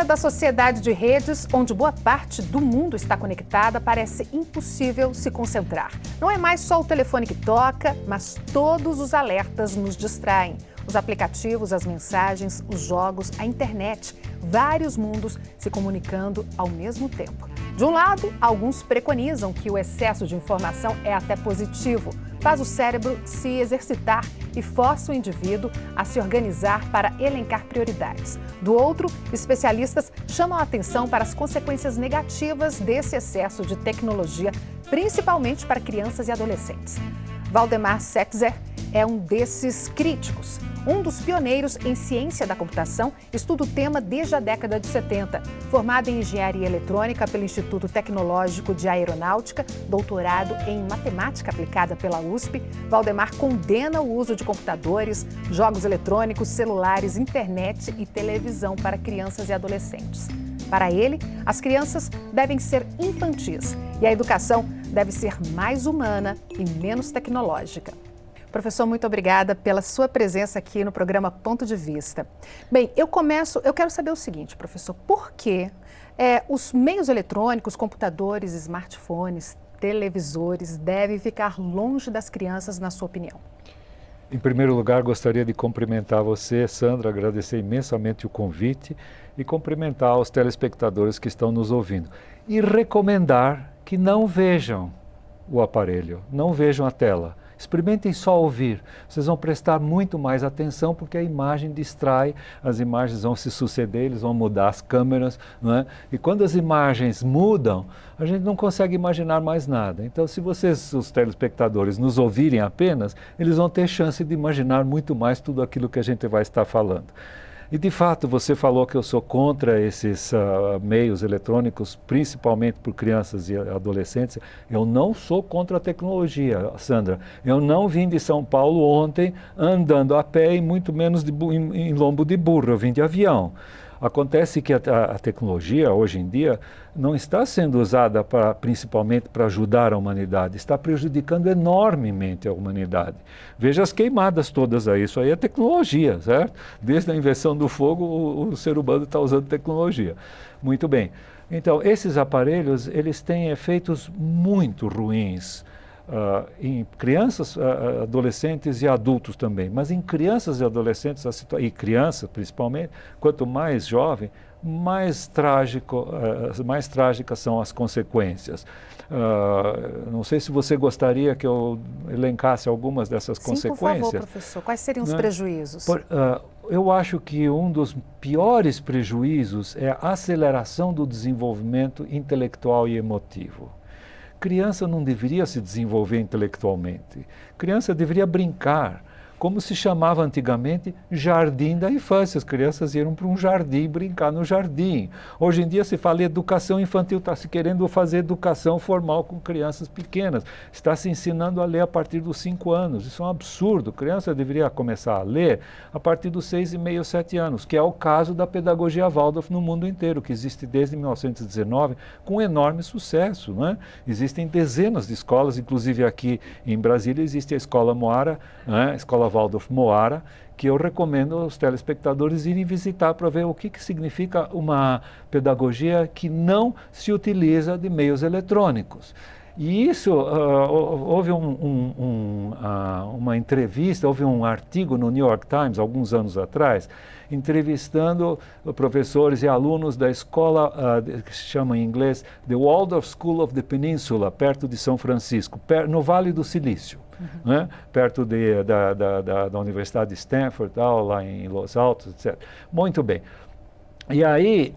da sociedade de redes, onde boa parte do mundo está conectada, parece impossível se concentrar. Não é mais só o telefone que toca, mas todos os alertas nos distraem. Os aplicativos, as mensagens, os jogos, a internet, vários mundos se comunicando ao mesmo tempo. De um lado, alguns preconizam que o excesso de informação é até positivo, faz o cérebro se exercitar e força o indivíduo a se organizar para elencar prioridades. Do outro, especialistas chamam a atenção para as consequências negativas desse excesso de tecnologia, principalmente para crianças e adolescentes. Valdemar Setzer é um desses críticos. Um dos pioneiros em ciência da computação, estuda o tema desde a década de 70. Formado em engenharia eletrônica pelo Instituto Tecnológico de Aeronáutica, doutorado em matemática aplicada pela USP, Valdemar condena o uso de computadores, jogos eletrônicos, celulares, internet e televisão para crianças e adolescentes. Para ele, as crianças devem ser infantis e a educação deve ser mais humana e menos tecnológica. Professor, muito obrigada pela sua presença aqui no programa Ponto de Vista. Bem, eu quero saber o seguinte, professor, por que os meios eletrônicos, computadores, smartphones, televisores devem ficar longe das crianças, na sua opinião? Em primeiro lugar, gostaria de cumprimentar você, Sandra, agradecer imensamente o convite e cumprimentar os telespectadores que estão nos ouvindo. E recomendar que não vejam o aparelho, não vejam a tela. Experimentem só ouvir, vocês vão prestar muito mais atenção porque a imagem distrai, as imagens vão se suceder, eles vão mudar as câmeras, não é? E quando as imagens mudam, a gente não consegue imaginar mais nada. Então, se vocês, os telespectadores, nos ouvirem apenas, eles vão ter chance de imaginar muito mais tudo aquilo que a gente vai estar falando. E de fato, você falou que eu sou contra esses meios eletrônicos, principalmente por crianças e adolescentes. Eu não sou contra a tecnologia, Sandra. Eu não vim de São Paulo ontem andando a pé e muito menos em lombo de burro, eu vim de avião. Acontece que a tecnologia, hoje em dia, não está sendo usada principalmente para ajudar a humanidade, está prejudicando enormemente a humanidade. Veja as queimadas todas aí, isso aí é tecnologia, certo? Desde a invenção do fogo, o ser humano está usando tecnologia. Muito bem. Então, esses aparelhos, eles têm efeitos muito ruins. Em crianças, adolescentes e adultos também, mas em crianças e adolescentes, e crianças principalmente, quanto mais jovem, mais trágicas são as consequências. Não sei se você gostaria que eu elencasse algumas dessas consequências. Sim, por favor, professor. Quais seriam os prejuízos? Eu acho que um dos piores prejuízos é a aceleração do desenvolvimento intelectual e emotivo. Criança não deveria se desenvolver intelectualmente. Criança deveria brincar, como se chamava antigamente jardim da infância. As crianças iam para um jardim brincar no jardim. Hoje em dia se fala educação infantil, está se querendo fazer educação formal com crianças pequenas. Está se ensinando a ler a partir dos 5 anos. Isso é um absurdo. A criança deveria começar a ler a partir dos 6,5, 7 anos, que é o caso da pedagogia Waldorf no mundo inteiro, que existe desde 1919 com enorme sucesso, não é? Existem dezenas de escolas, inclusive aqui em Brasília existe a Escola Moara, a Escola Waldorf Moara, que eu recomendo aos telespectadores irem visitar para ver o que significa uma pedagogia que não se utiliza de meios eletrônicos. E isso, houve uma entrevista, houve um artigo no New York Times, alguns anos atrás, entrevistando professores e alunos da escola, que se chama em inglês The Waldorf School of the Peninsula, perto de São Francisco, no Vale do Silício. Né? Perto da Universidade de Stanford, lá em Los Altos, etc. Muito bem. E aí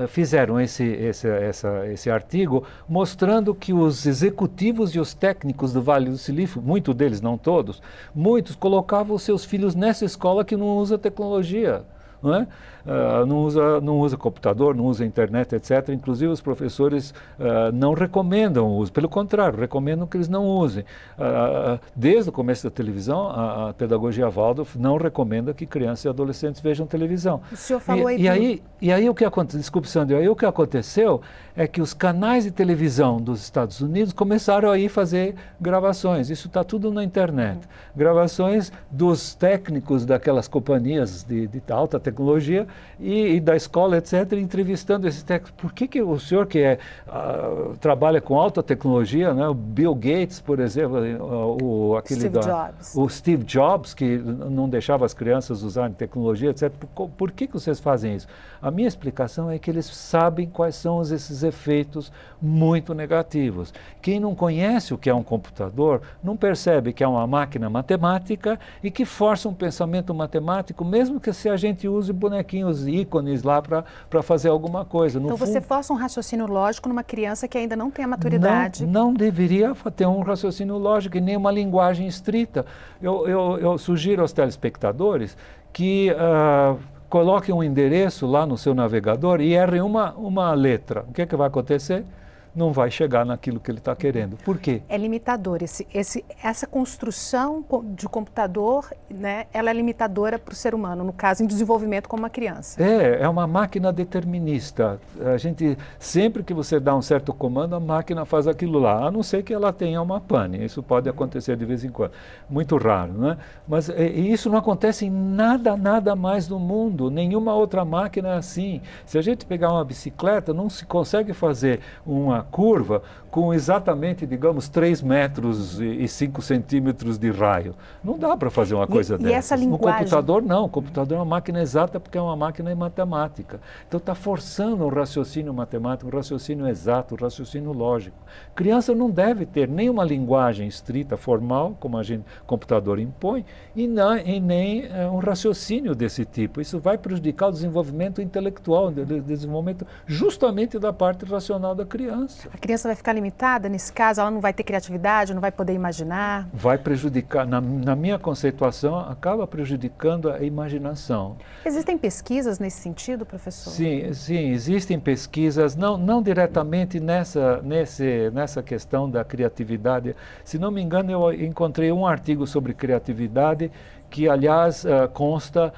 fizeram esse artigo mostrando que os executivos e os técnicos do Vale do Silício, muitos deles, não todos, muitos colocavam os seus filhos nessa escola que não usa tecnologia. Não é? Não usa computador, não usa internet, etc. Inclusive os professores não recomendam o uso, pelo contrário, recomendam que eles não usem. Desde o começo da televisão, a pedagogia Waldorf não recomenda que crianças e adolescentes vejam televisão. O senhor falou e aí o que aconteceu? Desculpe, Sandra, aí o que aconteceu é que os canais de televisão dos Estados Unidos começaram a ir fazer gravações. Isso está tudo na internet. Gravações dos técnicos daquelas companhias de alta tecnologia, tecnologia e da escola, etc., entrevistando esses técnicos. Por que o senhor que trabalha com alta tecnologia, né, o Bill Gates, por exemplo, o Steve Jobs, que não deixava as crianças usarem tecnologia, etc., por que vocês fazem isso? A minha explicação é que eles sabem quais são esses efeitos muito negativos. Quem não conhece o que é um computador não percebe que é uma máquina matemática e que força um pensamento matemático, mesmo que se a gente use bonequinhos, ícones lá para fazer alguma coisa. Então você força um raciocínio lógico numa criança que ainda não tem a maturidade. Não deveria ter um raciocínio lógico e nem uma linguagem estrita. Eu sugiro aos telespectadores que coloquem um endereço lá no seu navegador e errem uma letra. O que vai acontecer? Não vai chegar naquilo que ele está querendo. Por quê? É limitador. Essa construção de computador, né, ela é limitadora para o ser humano, no caso, em desenvolvimento como uma criança. É uma máquina determinista. A gente, sempre que você dá um certo comando, a máquina faz aquilo lá, a não ser que ela tenha uma pane. Isso pode acontecer de vez em quando. Muito raro, né? Mas isso não acontece em nada mais no mundo. Nenhuma outra máquina é assim. Se a gente pegar uma bicicleta, não se consegue fazer uma curva com exatamente, digamos, 3 metros e 5 centímetros de raio. Não dá para fazer uma coisa dessa. E essa linguagem... No computador, não. O computador é uma máquina exata porque é uma máquina em matemática. Então está forçando o raciocínio matemático, o raciocínio exato, o raciocínio lógico. Criança não deve ter nem uma linguagem estrita, formal, como o computador impõe, e nem um raciocínio desse tipo. Isso vai prejudicar o desenvolvimento intelectual, o desenvolvimento justamente da parte racional da criança. A criança vai ficar limitada, nesse caso, ela não vai ter criatividade, não vai poder imaginar? Vai prejudicar, na minha conceituação, acaba prejudicando a imaginação. Existem pesquisas nesse sentido, professor? Sim, existem pesquisas, não diretamente nessa questão da criatividade. Se não me engano, eu encontrei um artigo sobre criatividade que, aliás, consta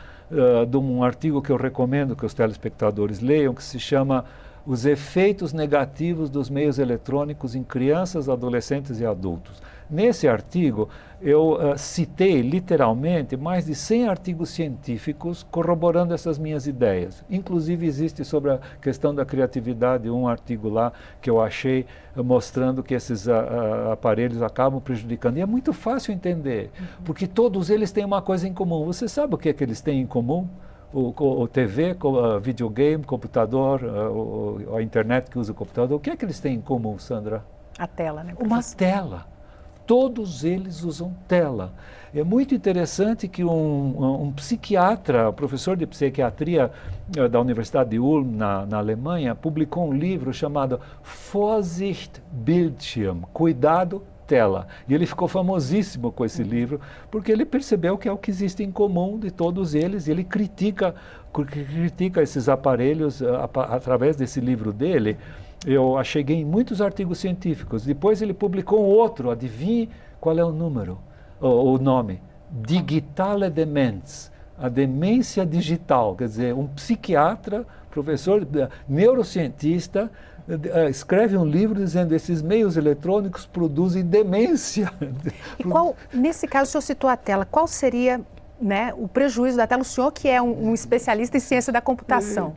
de um artigo que eu recomendo que os telespectadores leiam, que se chama Os Efeitos Negativos dos Meios Eletrônicos em Crianças, Adolescentes e Adultos. Nesse artigo, eu citei literalmente mais de 100 artigos científicos corroborando essas minhas ideias. Inclusive, existe sobre a questão da criatividade um artigo lá que eu achei mostrando que esses aparelhos acabam prejudicando. E é muito fácil entender, porque todos eles têm uma coisa em comum. Você sabe o que é que eles têm em comum? O TV, videogame, computador, a internet que usa o computador, o que é que eles têm em comum, Sandra? A tela, né? Uma tela. Todos eles usam tela. É muito interessante que um psiquiatra, professor de psiquiatria da Universidade de Ulm, na Alemanha, publicou um livro chamado Vorsicht Bildschirm, Cuidado Tela. E ele ficou famosíssimo com esse livro, porque ele percebeu que é o que existe em comum de todos eles, e ele critica esses aparelhos através desse livro dele. Eu cheguei em muitos artigos científicos. Depois ele publicou um outro, adivinhe qual é o número, o nome, Digitale Demenz, a demência digital. Quer dizer, um psiquiatra, professor, neurocientista, escreve um livro dizendo que esses meios eletrônicos produzem demência. E nesse caso, o senhor citou a tela, qual seria, né, o prejuízo da tela? O senhor que é um especialista em ciência da computação,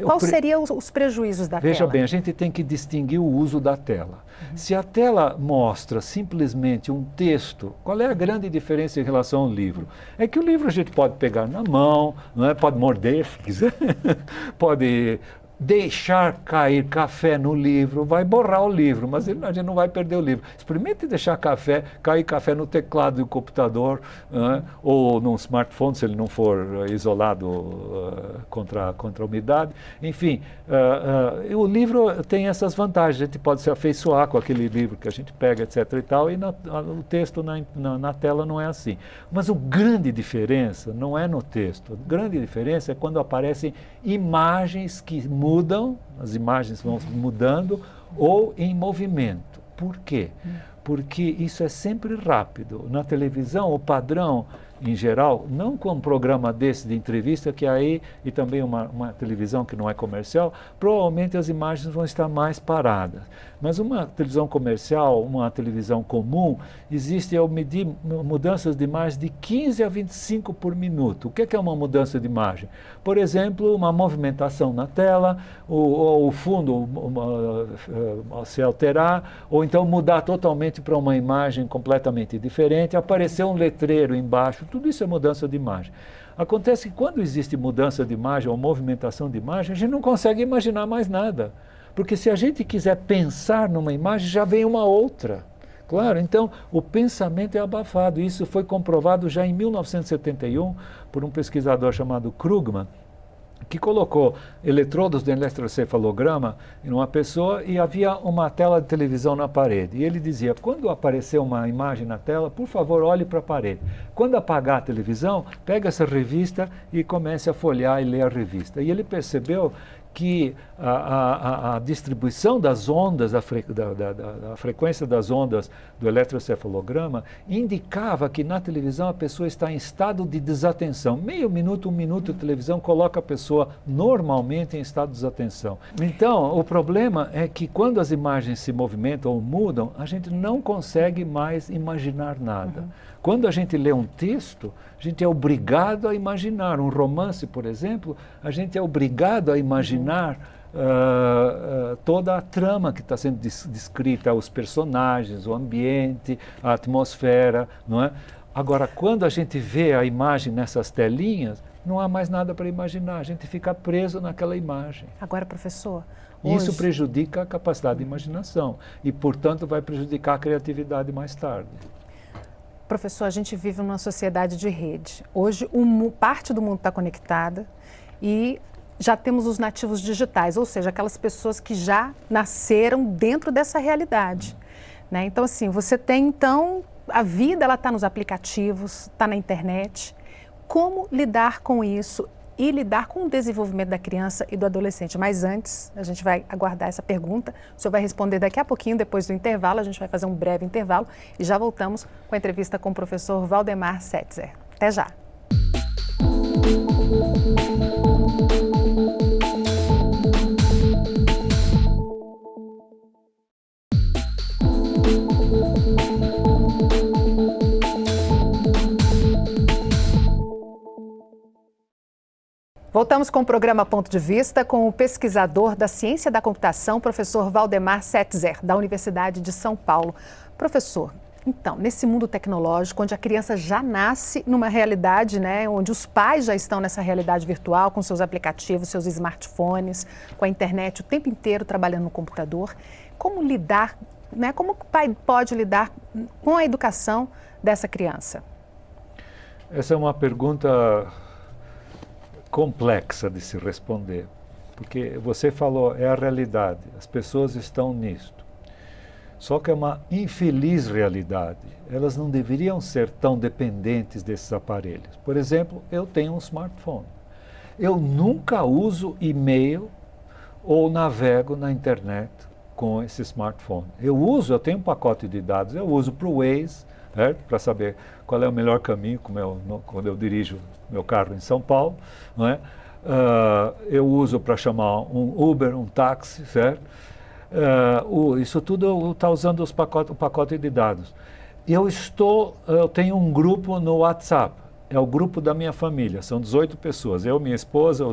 quais seriam os prejuízos da tela? Veja bem, a gente tem que distinguir o uso da tela. Se a tela mostra simplesmente um texto, qual é a grande diferença em relação ao livro? É que o livro a gente pode pegar na mão, não é? Pode morder, se quiser, pode deixar cair café no livro, vai borrar o livro, mas a gente não vai perder o livro. Experimente deixar cair café no teclado do computador, ou num smartphone, se ele não for isolado contra a umidade. Enfim, o livro tem essas vantagens, a gente pode se afeiçoar com aquele livro que a gente pega, etc. e tal, e o texto na tela não é assim. Mas a grande diferença não é no texto, a grande diferença é quando aparecem imagens que mudam, as imagens vão mudando, ou em movimento. Por quê? Porque isso é sempre rápido. Na televisão, o padrão em geral, não com um programa desse de entrevista, que aí, e também uma televisão que não é comercial, provavelmente as imagens vão estar mais paradas. Mas uma televisão comercial, uma televisão comum, existe, eu medi mudanças de imagem de 15 a 25 por minuto. O que é uma mudança de imagem? Por exemplo, uma movimentação na tela, o fundo se alterar, ou então mudar totalmente para uma imagem completamente diferente, aparecer um letreiro embaixo, tudo isso é mudança de imagem. Acontece que quando existe mudança de imagem ou movimentação de imagem, a gente não consegue imaginar mais nada. Porque se a gente quiser pensar numa imagem, já vem uma outra. Claro, então o pensamento é abafado. Isso foi comprovado já em 1971 por um pesquisador chamado Krugman, que colocou eletrodos de eletrocefalograma em uma pessoa e havia uma tela de televisão na parede. E ele dizia, quando aparecer uma imagem na tela, por favor, olhe para a parede. Quando apagar a televisão, pega essa revista e comece a folhear e ler a revista. E ele percebeu que a distribuição das ondas, da frequência das ondas do eletrocefalograma, indicava que na televisão a pessoa está em estado de desatenção. Meio minuto, 1 minuto de televisão coloca a pessoa normalmente em estado de desatenção. Então, o problema é que quando as imagens se movimentam ou mudam, a gente não consegue mais imaginar nada. Quando a gente lê um texto, a gente é obrigado a imaginar. Um romance, por exemplo, a gente é obrigado a imaginar toda a trama que está sendo descrita, os personagens, o ambiente, a atmosfera, não é? Agora, quando a gente vê a imagem nessas telinhas, não há mais nada para imaginar, a gente fica preso naquela imagem. Agora, professor, isso prejudica a capacidade de imaginação e, portanto, vai prejudicar a criatividade mais tarde. Professor, a gente vive numa sociedade de rede. Hoje, parte do mundo está conectada e já temos os nativos digitais, ou seja, aquelas pessoas que já nasceram dentro dessa realidade, né? Então, assim, você tem, então, a vida, ela está nos aplicativos, está na internet. Como lidar com isso e lidar com o desenvolvimento da criança e do adolescente? Mas antes, a gente vai aguardar essa pergunta. O senhor vai responder daqui a pouquinho, depois do intervalo. A gente vai fazer um breve intervalo e já voltamos com a entrevista com o professor Valdemar Setzer. Até já! Voltamos com o programa Ponto de Vista com o pesquisador da Ciência da Computação, professor Valdemar Setzer, da Universidade de São Paulo. Professor, então, nesse mundo tecnológico, onde a criança já nasce numa realidade, né, onde os pais já estão nessa realidade virtual, com seus aplicativos, seus smartphones, com a internet o tempo inteiro trabalhando no computador, como lidar, né, como o pai pode lidar com a educação dessa criança? Essa é uma pergunta complexa de se responder, porque você falou, é a realidade, as pessoas estão nisto. Só que é uma infeliz realidade, elas não deveriam ser tão dependentes desses aparelhos. Por exemplo, eu tenho um smartphone, eu nunca uso e-mail ou navego na internet com esse smartphone. Eu tenho um pacote de dados, eu uso para o Waze, para saber qual é o melhor caminho quando eu dirijo meu carro em São Paulo, não é? Eu uso para chamar um Uber, um táxi, certo? Isso tudo eu estou usando o pacote de dados. Eu tenho um grupo no WhatsApp, é o grupo da minha família, são 18 pessoas, eu, minha esposa,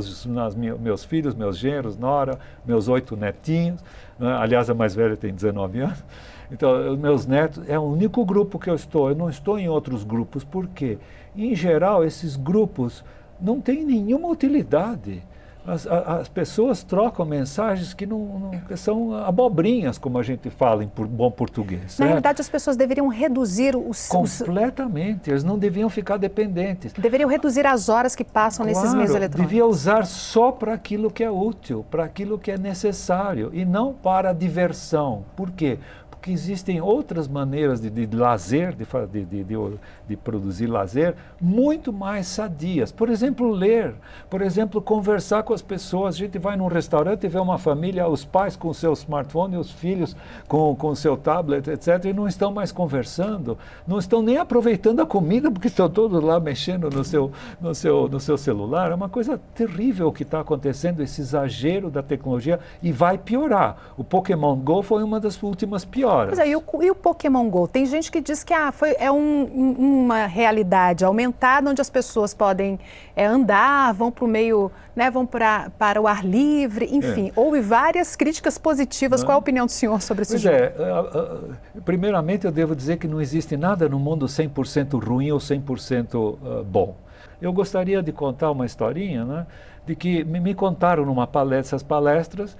meus filhos, meus genros, nora, meus 8 netinhos, né? Aliás, a mais velha tem 19 anos, então meus netos, é o único grupo que eu não estou em outros grupos, por quê? Em geral, esses grupos não têm nenhuma utilidade. As pessoas trocam mensagens que que são abobrinhas, como a gente fala em bom português. Na realidade, as pessoas deveriam reduzir completamente, eles não deviam ficar dependentes. Deveriam reduzir as horas que passam nesses meios eletrônicos. Devia usar só para aquilo que é útil, para aquilo que é necessário, e não para a diversão. Por quê? que existem outras maneiras de lazer, de produzir lazer, muito mais sadias. Por exemplo, ler. Por exemplo, conversar com as pessoas. A gente vai num restaurante e vê uma família, os pais com o seu smartphone, os filhos com o seu tablet, etc., e não estão mais conversando, não estão nem aproveitando a comida, porque estão todos lá mexendo no seu celular. É uma coisa terrível o que está acontecendo, esse exagero da tecnologia, e vai piorar. O Pokémon Go foi uma das últimas pioras. Pois é, e o Pokémon Go? Tem gente que diz que é uma realidade aumentada, onde as pessoas podem andar, vão para o meio, né, vão para o ar livre, enfim. Houve várias críticas positivas. Qual a opinião do senhor sobre esse jogo? Primeiramente eu devo dizer que não existe nada no mundo 100% ruim ou 100% bom. Eu gostaria de contar uma historinha, né, de que me contaram numa palestra, essas palestras,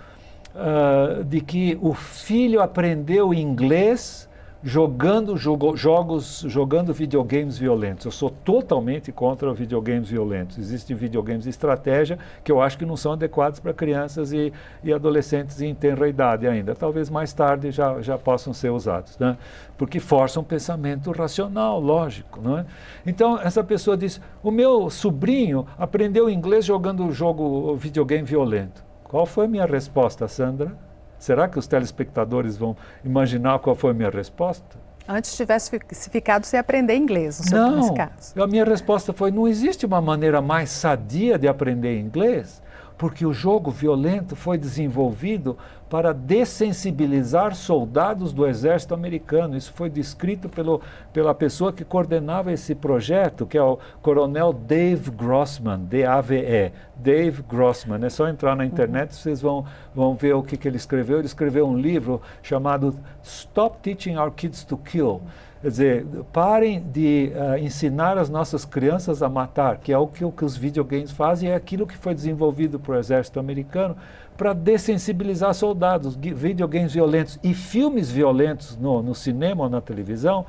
de que o filho aprendeu inglês jogando videogames violentos. Eu sou totalmente contra videogames violentos. Existem videogames de estratégia que eu acho que não são adequados para crianças e adolescentes em tenra idade ainda. Talvez mais tarde já possam ser usados, né? Porque forçam um pensamento racional, lógico, não é? Então, essa pessoa diz, o meu sobrinho aprendeu inglês jogando videogame violento. Qual foi a minha resposta, Sandra? Será que os telespectadores vão imaginar qual foi a minha resposta? Antes tivesse ficado sem aprender inglês, nesse caso. A minha resposta foi, não existe uma maneira mais sadia de aprender inglês, porque o jogo violento foi desenvolvido para dessensibilizar soldados do exército americano. Isso foi descrito pela pessoa que coordenava esse projeto, que é o coronel Dave Grossman, D-A-V-E. Dave Grossman. É só entrar na internet, vocês vão ver o que ele escreveu. Ele escreveu um livro chamado Stop Teaching Our Kids to Kill. Quer dizer, parem de ensinar as nossas crianças a matar, que é o que os videogames fazem, é aquilo que foi desenvolvido para o exército americano para dessensibilizar soldados. Videogames violentos e filmes violentos no cinema ou na televisão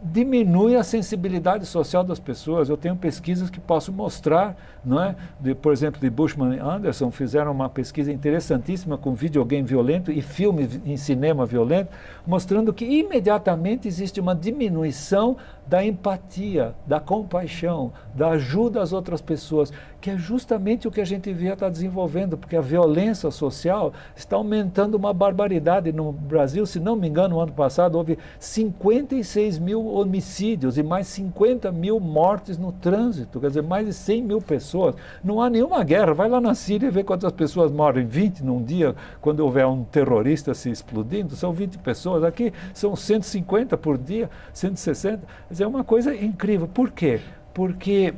diminui a sensibilidade social das pessoas. Eu tenho pesquisas que posso mostrar, não é? Por exemplo, de Bushman e Anderson, fizeram uma pesquisa interessantíssima com videogame violento e filme em cinema violento, mostrando que imediatamente existe uma diminuição da empatia, da compaixão, da ajuda às outras pessoas, que é justamente o que a gente devia estar desenvolvendo, porque a violência social está aumentando uma barbaridade. No Brasil, se não me engano, no ano passado houve 56 mil homicídios e mais 50 mil mortes no trânsito, quer dizer, mais de 100 mil pessoas. Não há nenhuma guerra. Vai lá na Síria e vê quantas pessoas morrem. 20 num dia, quando houver um terrorista se explodindo, são 20 pessoas. Aqui são 150 por dia, 160. É uma coisa incrível. Por quê? Porque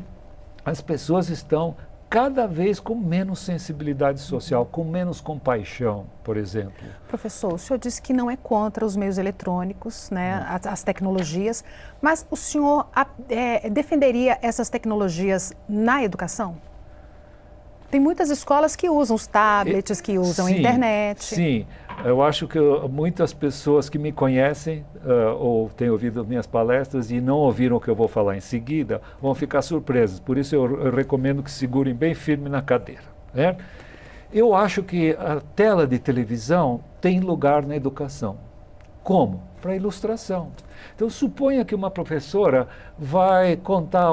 as pessoas estão cada vez com menos sensibilidade social, com menos compaixão, por exemplo. Professor, o senhor disse que não é contra os meios eletrônicos, né, as tecnologias, mas o senhor defenderia essas tecnologias na educação? Tem muitas escolas que usam os tablets, que usam a internet. Sim, eu acho que muitas pessoas que me conhecem ou têm ouvido minhas palestras e não ouviram o que eu vou falar em seguida, vão ficar surpresas. Por isso eu recomendo que segurem bem firme na cadeira, né? Eu acho que a tela de televisão tem lugar na educação. Como? Para ilustração. Então, suponha que uma professora vai contar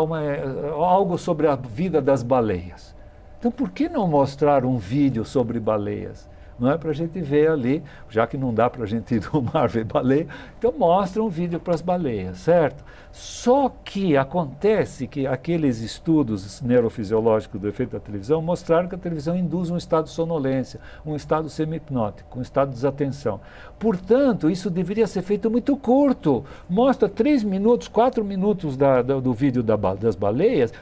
algo sobre a vida das baleias. Então, por que não mostrar um vídeo sobre baleias? Não é para a gente ver ali, já que não dá para a gente ir no mar ver baleia, então mostra um vídeo para as baleias, certo? Só que acontece que aqueles estudos neurofisiológicos do efeito da televisão mostraram que a televisão induz um estado de sonolência, um estado semi-hipnótico, um estado de desatenção. Portanto, isso deveria ser feito muito curto. Mostra 3 minutos, 4 minutos do vídeo das baleias,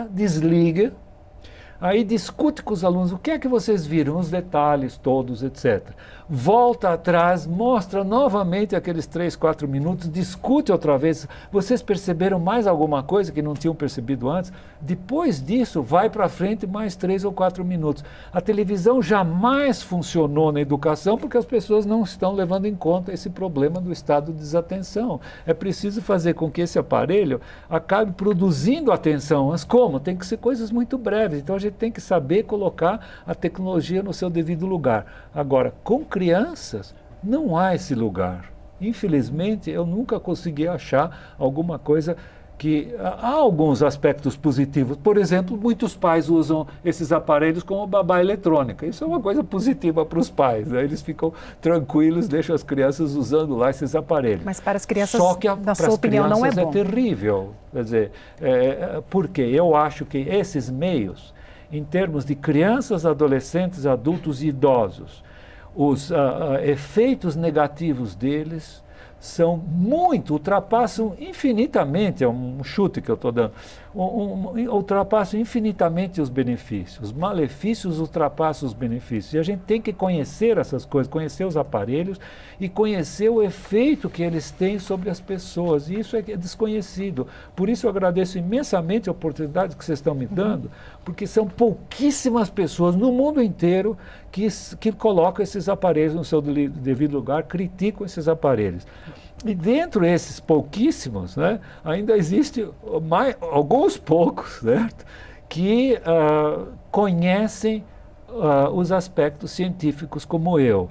desliga. Aí discute com os alunos o que é que vocês viram, os detalhes todos, etc. Volta atrás, mostra novamente aqueles 3, 4 minutos, discute outra vez. Vocês perceberam mais alguma coisa que não tinham percebido antes? Depois disso, vai para frente mais 3 ou 4 minutos. A televisão jamais funcionou na educação porque as pessoas não estão levando em conta esse problema do estado de desatenção. É preciso fazer com que esse aparelho acabe produzindo atenção. Mas como? Tem que ser coisas muito breves. Então a gente tem que saber colocar a tecnologia no seu devido lugar. Agora, com crianças, não há esse lugar. Infelizmente, eu nunca consegui achar alguma coisa que... Há alguns aspectos positivos. Por exemplo, muitos pais usam esses aparelhos como babá eletrônica. Isso é uma coisa positiva para os pais, né? Eles ficam tranquilos, deixam as crianças usando lá esses aparelhos. Mas para as crianças, só que na sua opinião, não é bom. É terrível. Quer dizer, porque eu acho que esses meios, em termos de crianças, adolescentes, adultos e idosos, os efeitos negativos deles ultrapassam infinitamente, é um chute que eu estou dando, ultrapassam infinitamente os benefícios. Os malefícios ultrapassam os benefícios. E a gente tem que conhecer essas coisas, conhecer os aparelhos e conhecer o efeito que eles têm sobre as pessoas. E isso é desconhecido. Por isso eu agradeço imensamente a oportunidade que vocês estão me dando, porque são pouquíssimas pessoas no mundo inteiro que colocam esses aparelhos no seu devido lugar, criticam esses aparelhos. E dentro desses pouquíssimos, né, ainda existe alguns poucos, certo, que conhecem os aspectos científicos como eu.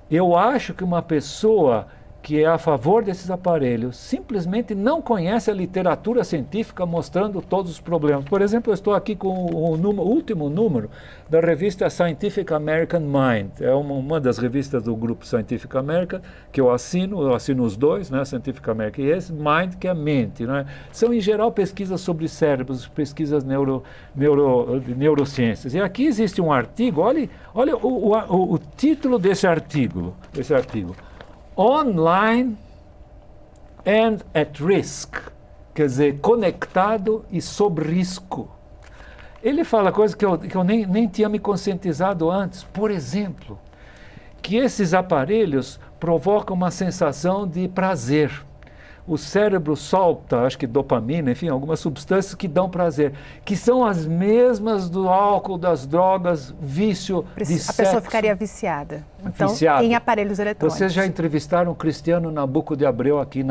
Eu acho que uma pessoa que é a favor desses aparelhos simplesmente não conhece a literatura científica mostrando todos os problemas. Por exemplo, eu estou aqui com o último número da revista Scientific American Mind. É uma das revistas do grupo Scientific American que eu assino os dois, né, Scientific American e esse, Mind, que é a mente. Né? São, em geral, pesquisas sobre cérebros, pesquisas de neurociências. E aqui existe um artigo, olha o título desse artigo. Online and at risk, quer dizer, conectado e sob risco. Ele fala coisas que eu nem tinha me conscientizado antes. Por exemplo, que esses aparelhos provocam uma sensação de prazer. O cérebro solta, acho que dopamina, enfim, algumas substâncias que dão prazer, que são as mesmas do álcool, das drogas, vício de sexo. A pessoa ficaria viciada, então, em aparelhos eletrônicos. Vocês já entrevistaram o Cristiano Nabuco de Abreu aqui,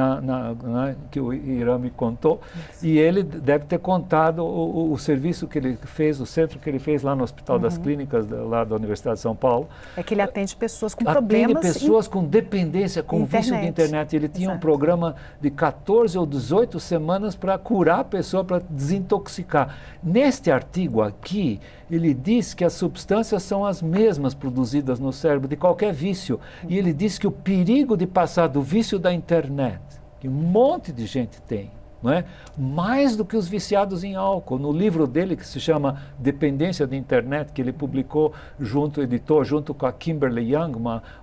que o Irã me contou, e ele deve ter contado o serviço que ele fez, o centro que ele fez lá no Hospital das Clínicas, lá da Universidade de São Paulo. É que ele atende pessoas com problemas. Atende pessoas com dependência, com vício de internet. Ele tinha um programa de 14 ou 18 semanas para curar a pessoa, para desintoxicar. Neste artigo aqui, ele diz que as substâncias são as mesmas produzidas no cérebro de qualquer vício. E ele diz que o perigo de passar do vício da internet, que um monte de gente tem, não é? Mais do que os viciados em álcool. No livro dele, que se chama Dependência da Internet, que ele publicou editou junto com a Kimberly Young,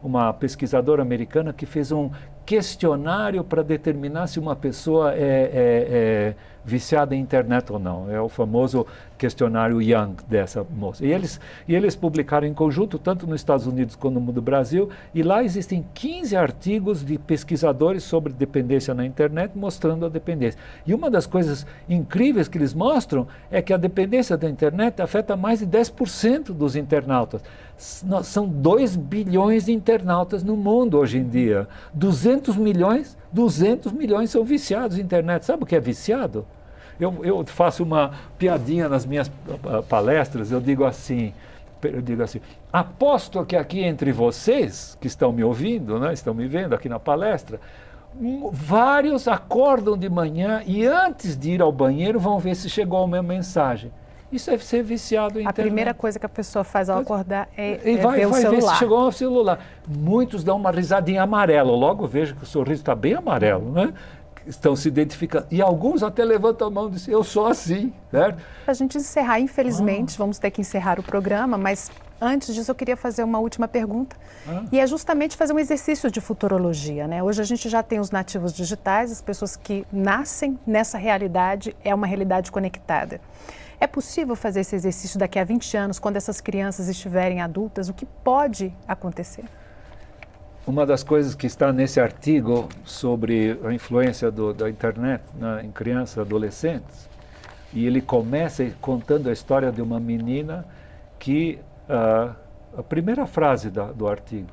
uma pesquisadora americana, que fez um questionário para determinar se uma pessoa é viciada em internet ou não. É o famoso questionário Young dessa moça. E eles publicaram em conjunto, tanto nos Estados Unidos como no Brasil, e lá existem 15 artigos de pesquisadores sobre dependência na internet, mostrando a dependência. E uma das coisas incríveis que eles mostram é que a dependência da internet afeta mais de 10% dos internautas. São 2 bilhões de internautas no mundo hoje em dia. 200 milhões são viciados em internet. Sabe o que é viciado? Eu faço uma piadinha nas minhas palestras, eu digo assim, aposto que aqui entre vocês, que estão me ouvindo, né, estão me vendo aqui na palestra, vários acordam de manhã e antes de ir ao banheiro vão ver se chegou a minha mensagem. Isso é ser viciado em internet. A primeira coisa que a pessoa faz ao acordar é ver o celular. Ver se chegou ao celular. Muitos dão uma risadinha amarela. Logo vejo que o sorriso está bem amarelo, né? Estão se identificando. E alguns até levantam a mão e dizem, eu sou assim. Para a gente encerrar, infelizmente, vamos ter que encerrar o programa, mas antes disso eu queria fazer uma última pergunta. E é justamente fazer um exercício de futurologia, né? Hoje a gente já tem os nativos digitais, as pessoas que nascem nessa realidade, é uma realidade conectada. É possível fazer esse exercício daqui a 20 anos, quando essas crianças estiverem adultas? O que pode acontecer? Uma das coisas que está nesse artigo sobre a influência da internet em crianças e adolescentes, e ele começa contando a história de uma menina que, a primeira frase do artigo,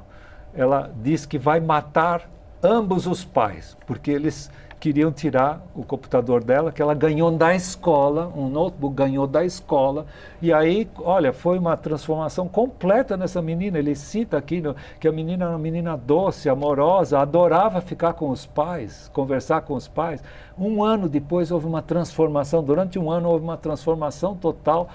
ela diz que vai matar ambos os pais, porque eles queriam tirar o computador dela, que ela ganhou da escola, um notebook ganhou da escola, e aí, olha, foi uma transformação completa nessa menina. Ele cita aqui que a menina era uma menina doce, amorosa, adorava ficar com os pais, conversar com os pais. Um ano depois houve uma transformação, durante um ano houve uma transformação total.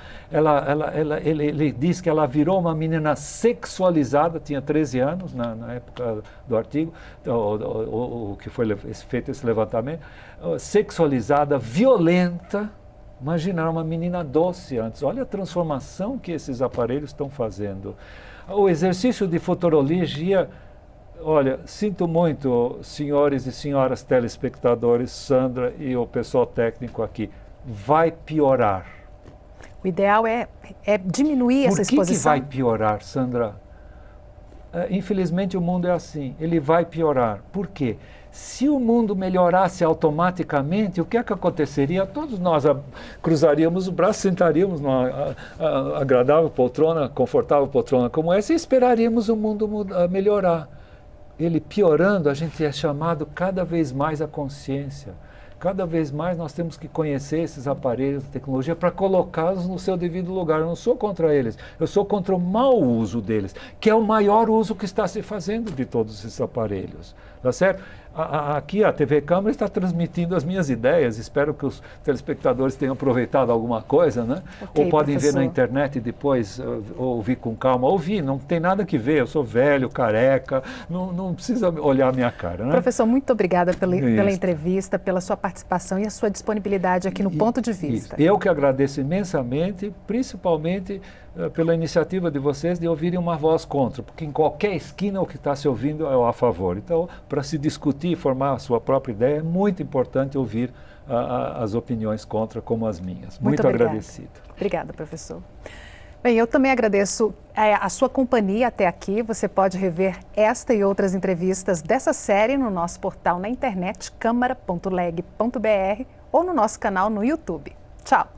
Ele diz que ela virou uma menina sexualizada, tinha 13 anos na época do artigo, o que foi feito esse levantamento, sexualizada, violenta. Imagina, era uma menina doce antes. Olha a transformação que esses aparelhos estão fazendo. O exercício de futurologia, olha, sinto muito, senhores e senhoras telespectadores, Sandra e o pessoal técnico aqui, vai piorar. O ideal é diminuir essa exposição. Por que vai piorar, Sandra? Infelizmente o mundo é assim, ele vai piorar. Por quê? Se o mundo melhorasse automaticamente, o que é que aconteceria? Todos nós cruzaríamos o braço, sentaríamos numa agradável poltrona, confortável poltrona como essa e esperaríamos o mundo melhorar. Ele piorando, a gente é chamado cada vez mais à consciência. Cada vez mais nós temos que conhecer esses aparelhos de tecnologia para colocá-los no seu devido lugar. Eu não sou contra eles, eu sou contra o mau uso deles, que é o maior uso que está se fazendo de todos esses aparelhos. Tá certo? Aqui a TV Câmara está transmitindo as minhas ideias, espero que os telespectadores tenham aproveitado alguma coisa, né? Okay, ou podem professor. ver na internet e depois ouvir com calma. Ouvir, não tem nada que ver, eu sou velho, careca, não precisa olhar a minha cara, né? Professor, muito obrigada pela entrevista, pela sua participação e a sua disponibilidade aqui no Ponto de Vista. Eu que agradeço imensamente, principalmente pela iniciativa de vocês de ouvirem uma voz contra, porque em qualquer esquina o que está se ouvindo é o a favor. Então, para se discutir e formar a sua própria ideia, é muito importante ouvir as opiniões contra, como as minhas. Muito agradecido. Obrigada, professor. Bem, eu também agradeço a sua companhia até aqui. Você pode rever esta e outras entrevistas dessa série no nosso portal na internet, câmara.leg.br, ou no nosso canal no YouTube. Tchau!